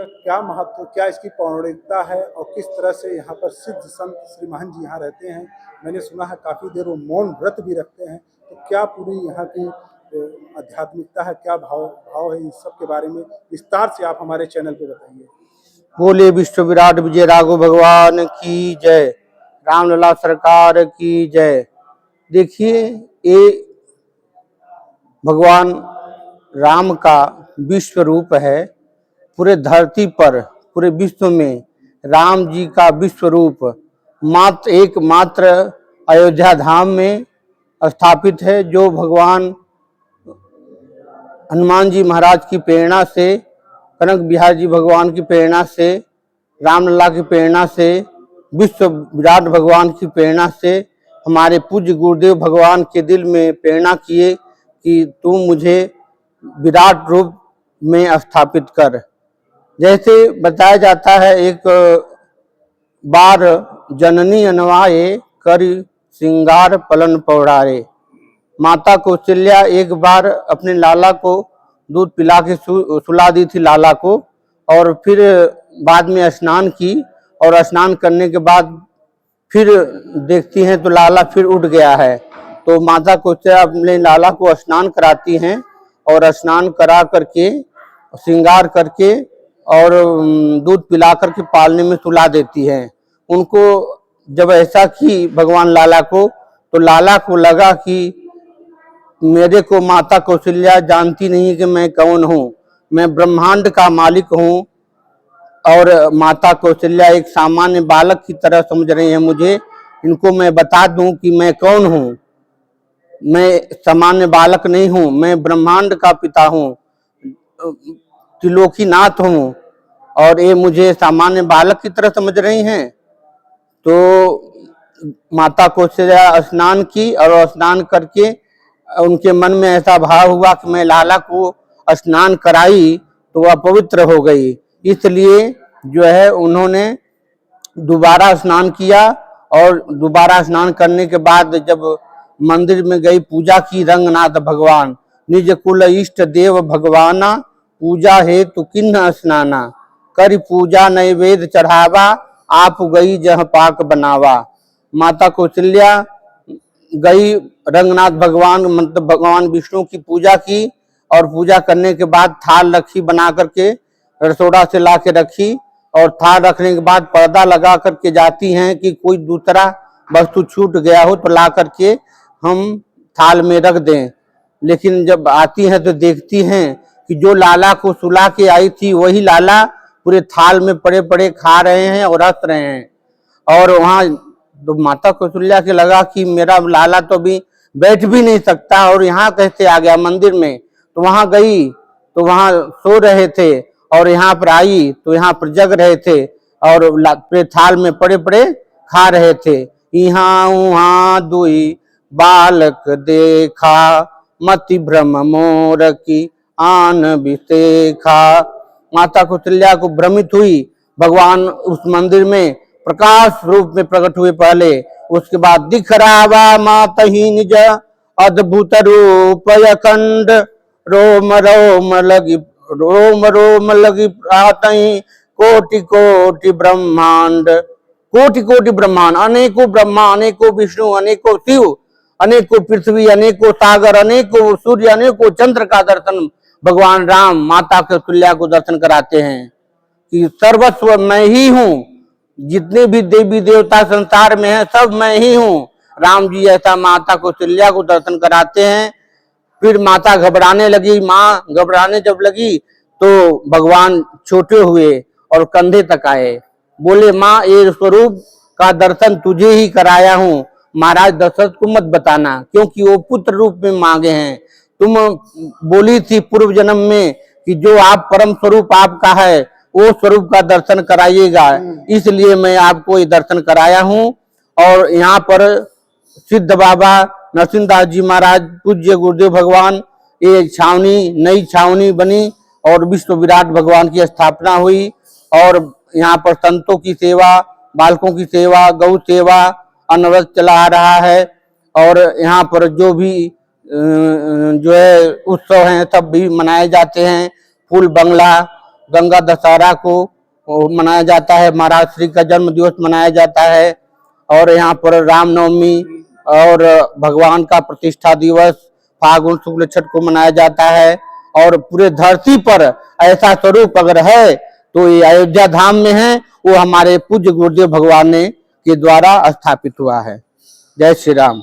इसका क्या महत्व, क्या इसकी पौराणिकता है और किस तरह से यहाँ पर सिद्ध संत श्री महंत जी यहाँ रहते हैं। मैंने सुना है काफ़ी देर वो मौन व्रत भी रखते हैं। तो क्या पूरी यहाँ की आध्यात्मिकता है, क्या भाव भाव है, इस सब के बारे में विस्तार से आप हमारे चैनल पे बताइए। बोले विश्व विराट विजय राघव भगवान की जय, रामलला सरकार की जय। देखिए, ये भगवान राम का विश्व रूप है। पूरे धरती पर, पूरे विश्व में राम जी का विश्व रूप मात्र एकमात्र अयोध्या धाम में स्थापित है, जो भगवान हनुमान जी महाराज की प्रेरणा से, कनक बिहार जी भगवान की प्रेरणा से, रामलला की प्रेरणा से, विश्व विराट भगवान की प्रेरणा से, हमारे पूज्य गुरुदेव भगवान के दिल में प्रेरणा किए कि तू मुझे विराट रूप में स्थापित कर। जैसे बताया जाता है, एक बार जननी अनवाए कर श्रृंगार पलन पौड़ारे। माता कौशल्या एक बार अपने लाला को दूध पिला के सुला दी थी लाला को, और फिर बाद में स्नान की, और स्नान करने के बाद फिर देखती हैं तो लाला फिर उठ गया है। तो माता कौशल्या अपने लाला को स्नान कराती हैं और स्नान करा करके श्रृंगार करके और दूध पिला करके पालने में सुला देती हैं उनको। जब ऐसा की भगवान लाला को, तो लाला को लगा कि मेरे को माता कौशल्या जानती नहीं कि मैं कौन हूँ, मैं ब्रह्मांड का मालिक हूँ, और माता कौशल्या एक सामान्य बालक की तरह समझ रही है मुझे। इनको मैं बता दूं कि मैं कौन हूँ, मैं सामान्य बालक नहीं हूँ, मैं ब्रह्मांड का पिता हूँ, त्रिलोकीनाथ हूँ, और ये मुझे सामान्य बालक की तरह समझ रही हैं। तो माता कौशल्या स्नान की, और स्नान करके उनके मन में ऐसा भाव हुआ कि मैं लाला को स्नान कराई तो वह पवित्र हो गई। इसलिए जो है उन्होंने दोबारा स्नान किया, और दोबारा स्नान करने के बाद जब मंदिर में गई, पूजा की रंगनाथ भगवान, निज कुल इष्ट देव भगवाना, पूजा हेतु किन्ह स्नाना, कर पूजा नैवेद्य चढ़ावा, आप गई जह पाक बनावा। माता कौशल्या गई, रंगनाथ भगवान मतलब भगवान विष्णु की पूजा की, और पूजा करने के बाद थाल रखी बना करके, रसोड़ा से ला के रखी, और थाल रखने के बाद पर्दा लगा करके जाती हैं कि कोई दूसरा वस्तु छूट गया हो तो ला करके हम थाल में रख दें। लेकिन जब आती हैं तो देखती हैं कि जो लाला को सुला के आई थी वही लाला पूरे थाल में पड़े पड़े खा रहे हैं और हंस रहे हैं। और वहाँ तो माता कौशल्या के लगा कि मेरा लाला तो अभी बैठ भी नहीं सकता, और यहाँ कैसे आ गया मंदिर में। तो वहाँ गई तो वहाँ सो रहे थे, और यहाँ पर आई तो यहाँ पर जग रहे थे, और पूरे थाल में पड़े पड़े खा रहे थे। यहाँ वहाँ दुई बालक देखा, मति भ्रम मोर की आन विशेखा। माता कौशल्या को भ्रमित हुई। भगवान उस मंदिर में प्रकाश रूप में प्रकट हुए पहले, उसके बाद दिख रावा माता ही निज अद्भुत रूप अखंड, रोम रोम लगी रोम रोम लगी प्रातहि, कोटि कोटि ब्रह्मांड, कोटि कोटि ब्रह्मांड, अनेकों ब्रह्मा, अनेकों विष्णु, अनेकों शिव, अनेकों पृथ्वी, अनेकों सागर, अनेकों सूर्य, अनेकों चंद्र का दर्शन भगवान राम माता कौशल्या को दर्शन कराते हैं कि सर्वस्व मैं ही हूँ, जितने भी देवी देवता संसार में हैं सब मैं ही हूँ। राम जी ऐसा माता कौशल्या को दर्शन कराते हैं। फिर माता घबराने लगी। माँ घबराने जब लगी तो भगवान छोटे हुए और कंधे तक आए। बोले, माँ ये स्वरूप का दर्शन तुझे ही कराया हूँ, महाराज दशरथ को मत बताना, क्योंकि वो पुत्र रूप में मांगे हैं। तुम बोली थी पूर्व जन्म में कि जो आप परम स्वरूप आपका है वो स्वरूप का दर्शन कराइएगा, इसलिए मैं आपको ये दर्शन कराया हूँ। और यहाँ पर सिद्ध बाबा नरसिंहदास जी महाराज पूज्य गुरुदेव भगवान, ये छावनी नई छावनी बनी और विश्व विराट भगवान की स्थापना हुई। और यहाँ पर संतों की सेवा, बालकों की सेवा, गौ सेवा अनवरत चला आ रहा है। और यहाँ पर जो भी जो है उत्सव हैं सब भी मनाए जाते हैं। फूल बंगला गंगा दशहरा को मनाया जाता है, महाराज श्री का जन्म दिवस मनाया जाता है। और यहाँ पर रामनवमी और भगवान का प्रतिष्ठा दिवस फागुन शुक्ल छठ को मनाया जाता है। और पूरे धरती पर ऐसा स्वरूप अगर है तो ये अयोध्या धाम में है, वो हमारे पूज्य गुरुदेव भगवान ने के द्वारा स्थापित हुआ है। जय श्री राम।